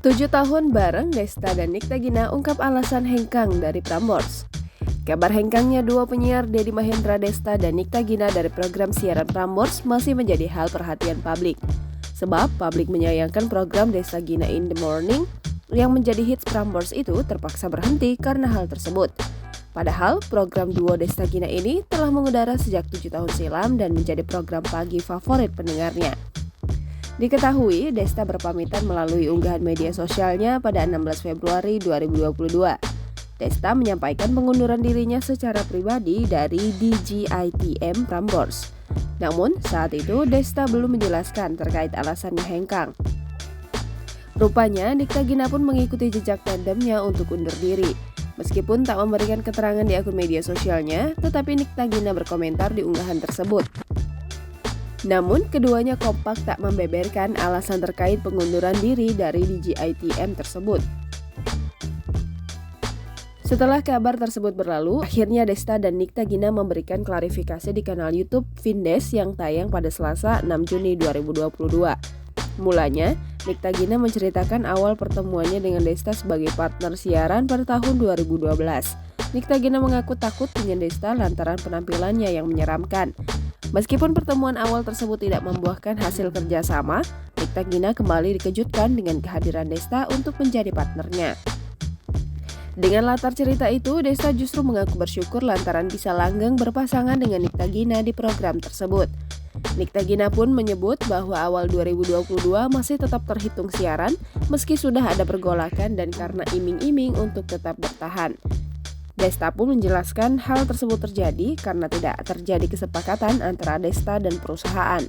7 tahun bareng Desta dan Nikta Gina ungkap alasan hengkang dari Prambors. Kabar hengkangnya dua penyiar Dedi Mahendra Desta dan Nikta Gina dari program siaran Prambors masih menjadi hal perhatian publik. Sebab publik menyayangkan program Desta Gina in the Morning yang menjadi hits Prambors itu terpaksa berhenti karena hal tersebut. Padahal program duo Desta Gina ini telah mengudara sejak 7 tahun silam dan menjadi program pagi favorit pendengarnya. Diketahui, Desta berpamitan melalui unggahan media sosialnya pada 16 Februari 2022. Desta menyampaikan pengunduran dirinya secara pribadi dari DJITM Prambors. Namun, saat itu Desta belum menjelaskan terkait alasannya hengkang. Rupanya, Nikta Gina pun mengikuti jejak tandemnya untuk undur diri. Meskipun tak memberikan keterangan di akun media sosialnya, tetapi Nikta Gina berkomentar di unggahan tersebut. Namun, keduanya kompak tak membeberkan alasan terkait pengunduran diri dari DJITM tersebut. Setelah kabar tersebut berlalu, akhirnya Desta dan Nikta Gina memberikan klarifikasi di kanal YouTube Vindes yang tayang pada Selasa 6 Juni 2022. Mulanya, Nikta Gina menceritakan awal pertemuannya dengan Desta sebagai partner siaran pada tahun 2012. Nikta Gina mengaku takut dengan Desta lantaran penampilannya yang menyeramkan. Meskipun pertemuan awal tersebut tidak membuahkan hasil kerjasama, Nikta Gina kembali dikejutkan dengan kehadiran Desta untuk menjadi partnernya. Dengan latar cerita itu, Desta justru mengaku bersyukur lantaran bisa langgeng berpasangan dengan Nikta Gina di program tersebut. Nikta Gina pun menyebut bahwa awal 2022 masih tetap terhitung siaran meski sudah ada pergolakan dan karena iming-iming untuk tetap bertahan. Desta pun menjelaskan hal tersebut terjadi karena tidak terjadi kesepakatan antara Desta dan perusahaan.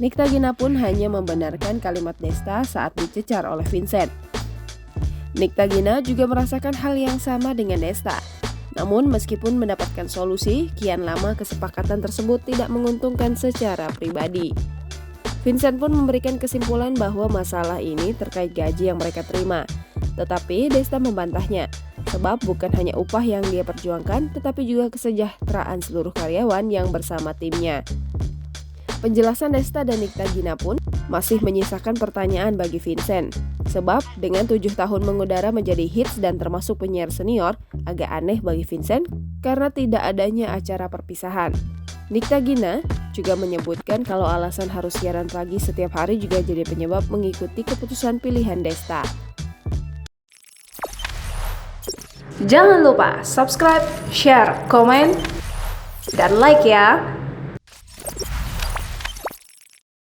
Nikta Gina pun hanya membenarkan kalimat Desta saat dicecar oleh Vincent. Nikta Gina juga merasakan hal yang sama dengan Desta. Namun meskipun mendapatkan solusi, kian lama kesepakatan tersebut tidak menguntungkan secara pribadi. Vincent pun memberikan kesimpulan bahwa masalah ini terkait gaji yang mereka terima. Tetapi Desta membantahnya, sebab bukan hanya upah yang dia perjuangkan, tetapi juga kesejahteraan seluruh karyawan yang bersama timnya. Penjelasan Desta dan Nikta Gina pun masih menyisakan pertanyaan bagi Vincent. Sebab dengan 7 tahun mengudara menjadi hits dan termasuk penyiar senior, agak aneh bagi Vincent karena tidak adanya acara perpisahan. Nikta Gina juga menyebutkan kalau alasan harus siaran pagi setiap hari juga jadi penyebab mengikuti keputusan pilihan Desta. Jangan lupa subscribe, share, komen, dan like ya!